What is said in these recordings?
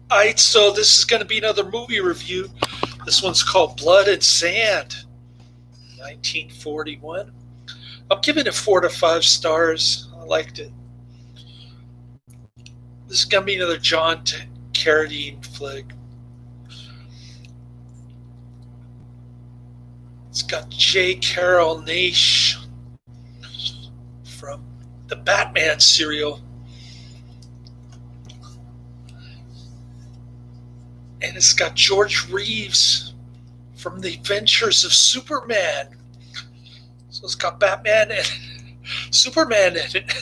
Alright, so this is going to be another movie review. This one's called Blood and Sand, 1941. I'm giving it 4 to 5 stars. I liked it. This is going to be another John Carradine flick. It's got Carrol Naish from the Batman serial. And it's got George Reeves from The Adventures of Superman. So it's got Batman and Superman in it.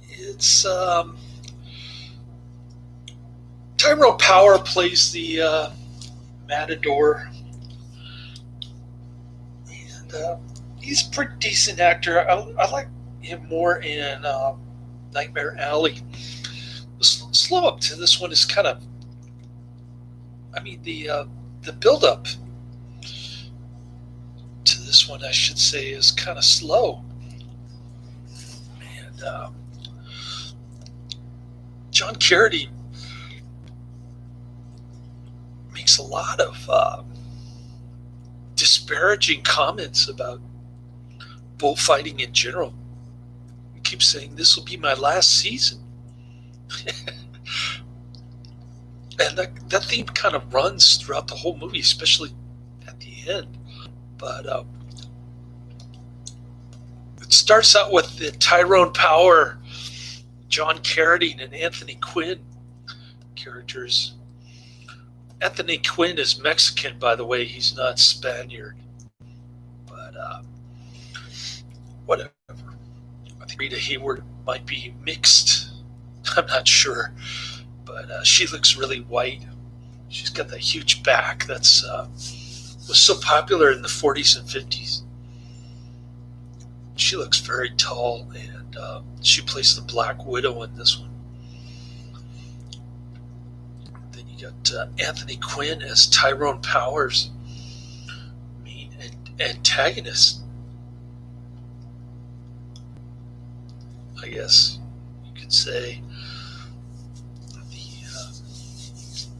It's Tyrone Power plays the Matador, and he's a pretty decent actor. I like him more in Nightmare Alley. The slow up to this one is kind of, the build up to this one, I should say, is kind of slow. And John Carradine makes a lot of disparaging comments about bullfighting in general. He keeps saying this will be my last season. And that theme kind of runs throughout the whole movie, especially at the end. But it starts out with the Tyrone Power, John Carradine, and Anthony Quinn characters. Anthony Quinn is Mexican, by the way. He's not Spaniard. But whatever. I think Rita Hayworth might be mixed. I'm not sure. But she looks really white. She's got that huge back that's was so popular in the 40s and 50s. She looks very tall, and she plays the Black Widow in this one. Then you got Anthony Quinn as Tyrone Power's main antagonist, I guess you could say.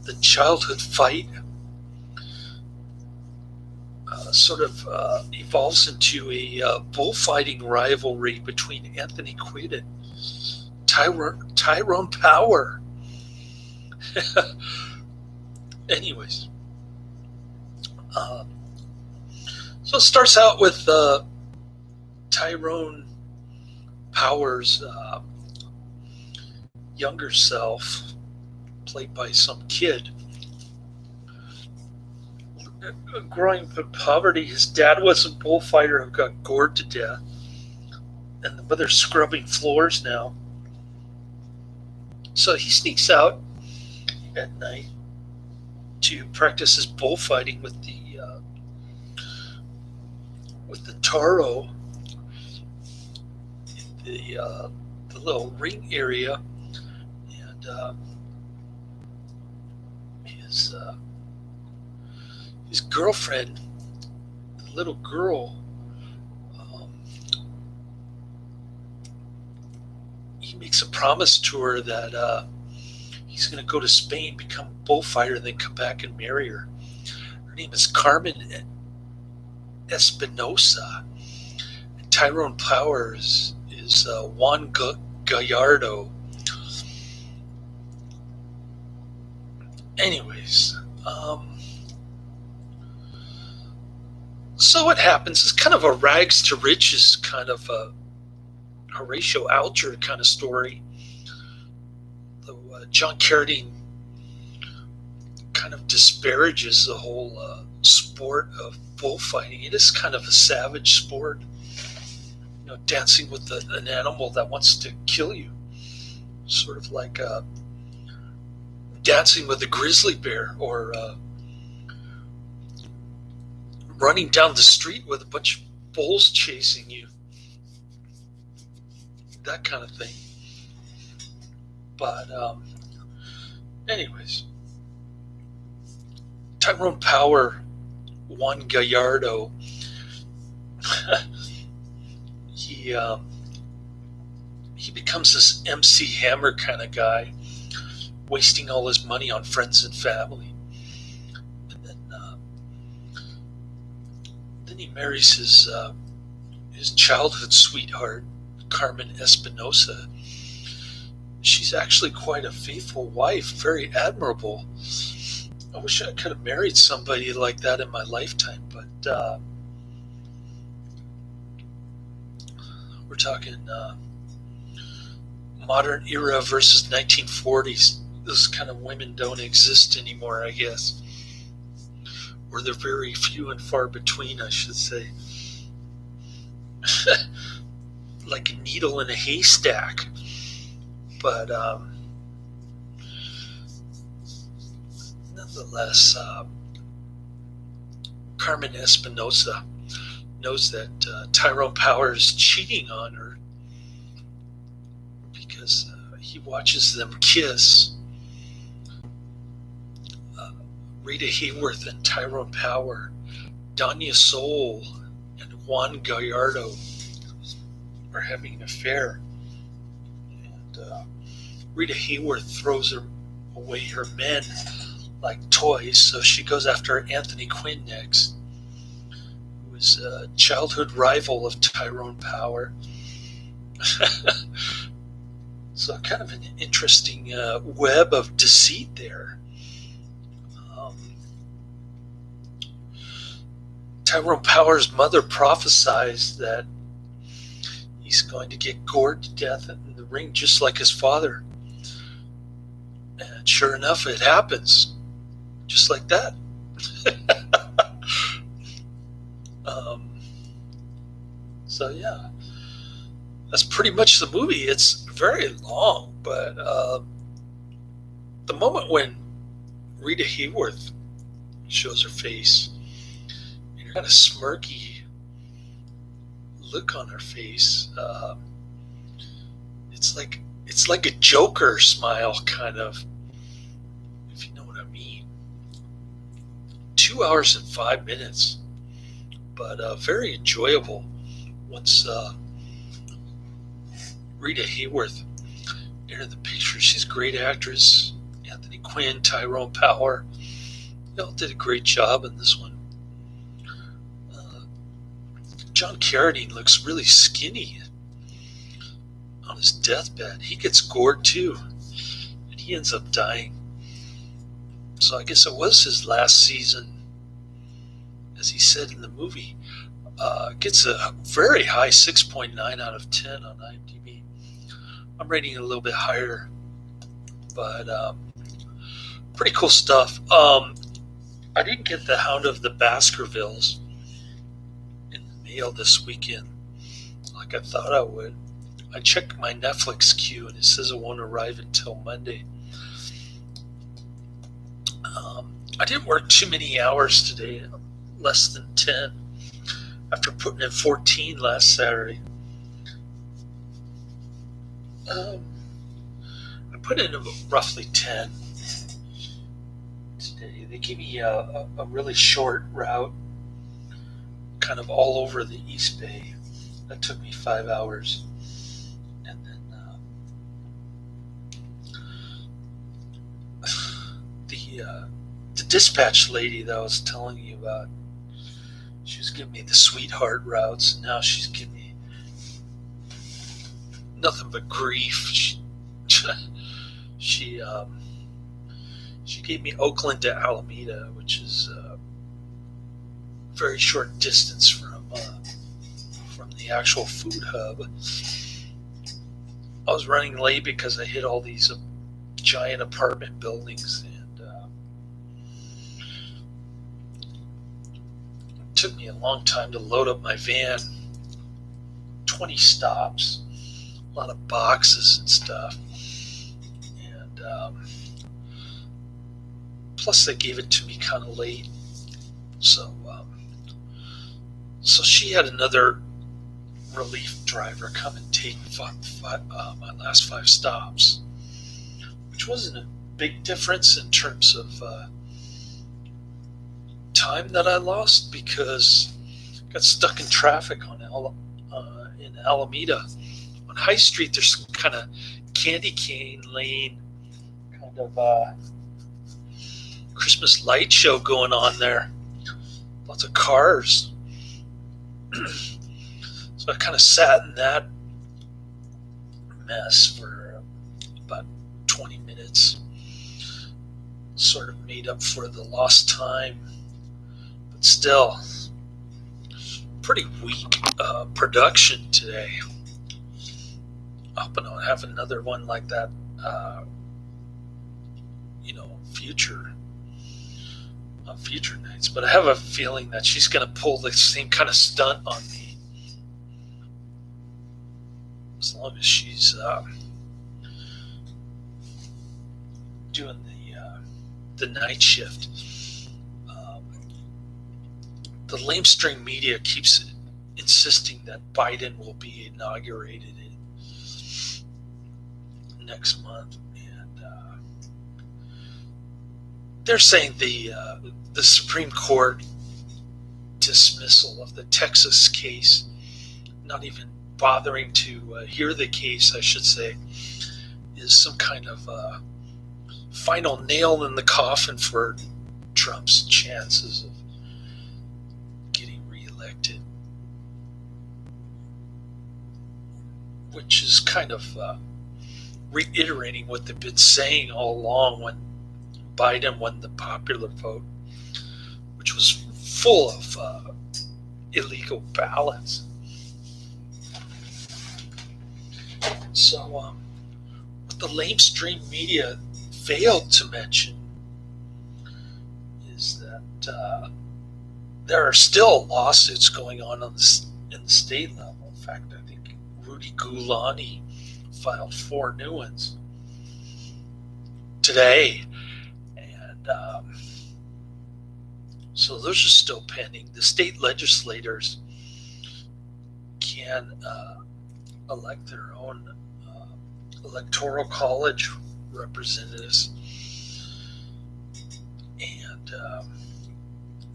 The childhood fight sort of evolves into a bullfighting rivalry between Anthony Quinn and Tyrone Power. Anyways, so it starts out with Tyrone Power's younger self, played by some kid. Growing up in poverty, his dad was a bullfighter who got gored to death, and the mother's scrubbing floors now. So he sneaks out at night to practice his bullfighting with the taro in the little ring area, and his girlfriend, the little girl, he makes a promise to her that he's going to go to Spain, become a bullfighter, and then come back and marry her. Her name is Carmen Espinosa. And Tyrone Powers is Juan Gallardo. Anyways, so what happens is kind of a rags to riches kind of a Horatio Alger kind of story. Though John Carradine kind of disparages the whole sport of bullfighting. It is kind of a savage sport, dancing with an animal that wants to kill you, sort of like dancing with a grizzly bear, or running down the street with a bunch of bulls chasing you, that kind of thing. But anyways, Tyrone Power, Juan Gallardo, he he becomes this MC Hammer kind of guy, wasting all his money on friends and family. And then he marries his childhood sweetheart, Carmen Espinosa. She's actually quite a faithful wife, very admirable. I wish I could have married somebody like that in my lifetime, but we're talking modern era versus 1940s. Those kind of women don't exist anymore, I guess. Or they're very few and far between, I should say. Like a needle in a haystack. But nonetheless, Carmen Espinosa knows that Tyrone Power is cheating on her because he watches them kiss. Rita Hayworth and Tyrone Power, Danya Soul, and Juan Gallardo are having an affair. And Rita Hayworth throws away her men like toys, so she goes after Anthony Quinn next, who is a childhood rival of Tyrone Power. So kind of an interesting web of deceit there. Tyrone Power's mother prophesies that he's going to get gored to death in the ring just like his father. And sure enough, it happens. Just like that. So yeah, that's pretty much the movie. It's very long, but the moment when Rita Hayworth shows her face, kind of smirky look on her face. It's like a Joker smile, kind of, if you know what I mean. 2 hours and 5 minutes, but very enjoyable. Once Rita Hayworth entered the picture, she's a great actress. Anthony Quinn, Tyrone Power, they all did a great job in this one. John Carradine looks really skinny on his deathbed. He gets gored too, and he ends up dying. So I guess it was his last season, as he said in the movie. Gets a very high 6.9 out of 10 on IMDb. I'm rating it a little bit higher, but pretty cool stuff. I didn't get The Hound of the Baskervilles this weekend like I thought I would. I checked my Netflix queue and it says it won't arrive until Monday. I didn't work too many hours today, less than 10, after putting in 14 last Saturday. I put in roughly 10 today. They gave me a really short route, kind of all over the East Bay. That took me 5 hours. And then the dispatch lady that I was telling you about, she was giving me the sweetheart routes, and now she's giving me nothing but grief. She gave me Oakland to Alameda, which is very short distance from the actual food hub. I was running late because I hit all these giant apartment buildings, and it took me a long time to load up my van. 20 stops, a lot of boxes and stuff, and plus they gave it to me kind of late. So she had another relief driver come and take my last 5 stops, which wasn't a big difference in terms of time that I lost, because got stuck in traffic in Alameda. On High Street, there's some kind of candy cane lane, kind of Christmas light show going on there. Lots of cars. So I kind of sat in that mess for about 20 minutes. Sort of made up for the lost time, but still pretty weak production today. Hoping I'll have another one like that, future nights. But I have a feeling that she's going to pull the same kind of stunt on me, as long as she's doing the night shift. The lamestream media keeps insisting that Biden will be inaugurated next month, and they're saying the Supreme Court dismissal of the Texas case, not even bothering to hear the case, I should say, is some kind of final nail in the coffin for Trump's chances of getting reelected, which is kind of reiterating what they've been saying all along when Biden won the popular vote, which was full of illegal ballots. So what the lamestream media failed to mention is that there are still lawsuits going on in the state level. In fact, I think Rudy Giuliani filed 4 new ones today, and so those are still pending. The state legislators can elect their own electoral college representatives, and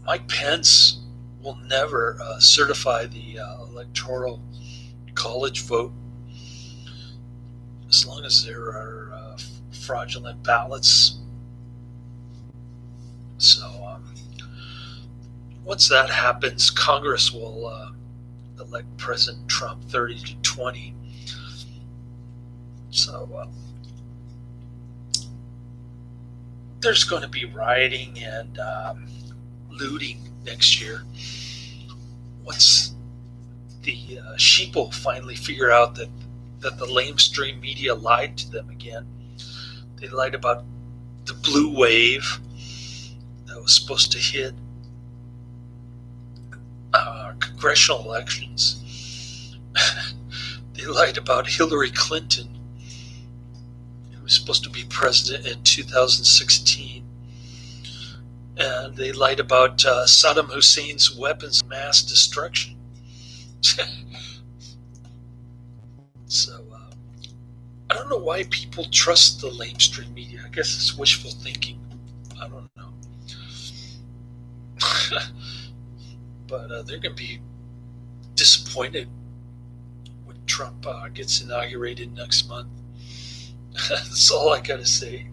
Mike Pence will never certify the electoral college vote as long as there are fraudulent ballots. So once that happens, Congress will elect President Trump 30-20. So there's going to be rioting and looting next year. Once the sheeple finally figure out that the lamestream media lied to them again. They lied about the blue wave that was supposed to hit congressional elections. They lied about Hillary Clinton, who was supposed to be president in 2016. And they lied about Saddam Hussein's weapons of mass destruction. So, I don't know why people trust the lamestream media. I guess it's wishful thinking. I don't know. But they're going to be disappointed when Trump gets inaugurated next month. That's all I got to say.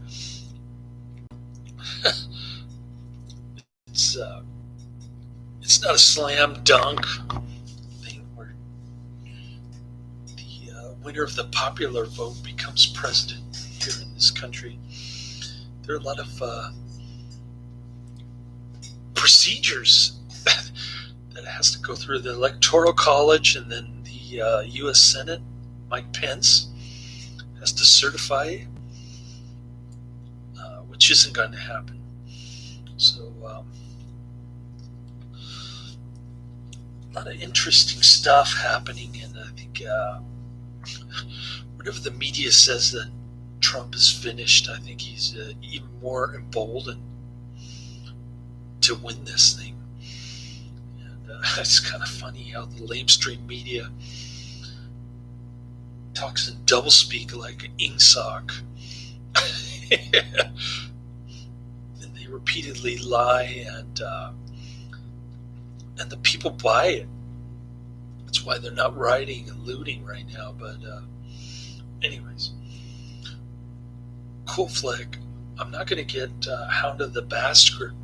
It's not a slam dunk thing where the winner of the popular vote becomes president here in this country. There are a lot of procedures that has to go through the Electoral College, and then the U.S. Senate. Mike Pence has to certify, which isn't going to happen. So, a lot of interesting stuff happening, and I think whatever the media says that Trump is finished, I think he's even more emboldened to win this thing. And it's kind of funny how the lamestream media talks in doublespeak like Ingsoc. And they repeatedly lie, and the people buy it. That's why they're not rioting and looting right now. But anyways, cool flick. I'm not going to get Hound of the Baskervilles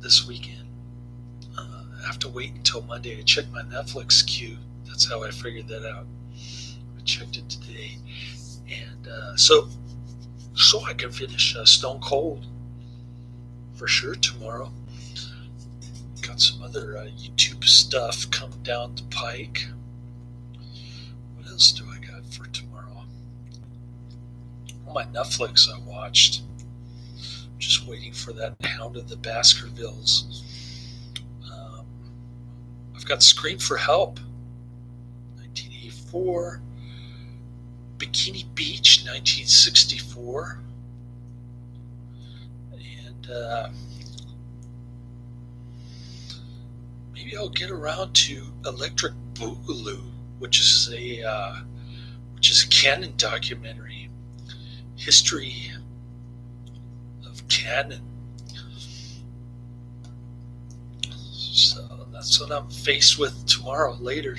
this weekend. I have to wait until Monday. I checked my Netflix queue. That's how I figured that out. I checked it today, and so I can finish Stone Cold for sure tomorrow. Got some other YouTube stuff coming down the pike. What else do I got for tomorrow? On my Netflix, I watched. Just waiting for that Hound of the Baskervilles. I've got Scream for Help, 1984. Bikini Beach, 1964. And maybe I'll get around to Electric Boogaloo, which is a Canon documentary, history of Canon. So that's what I'm faced with tomorrow. Later.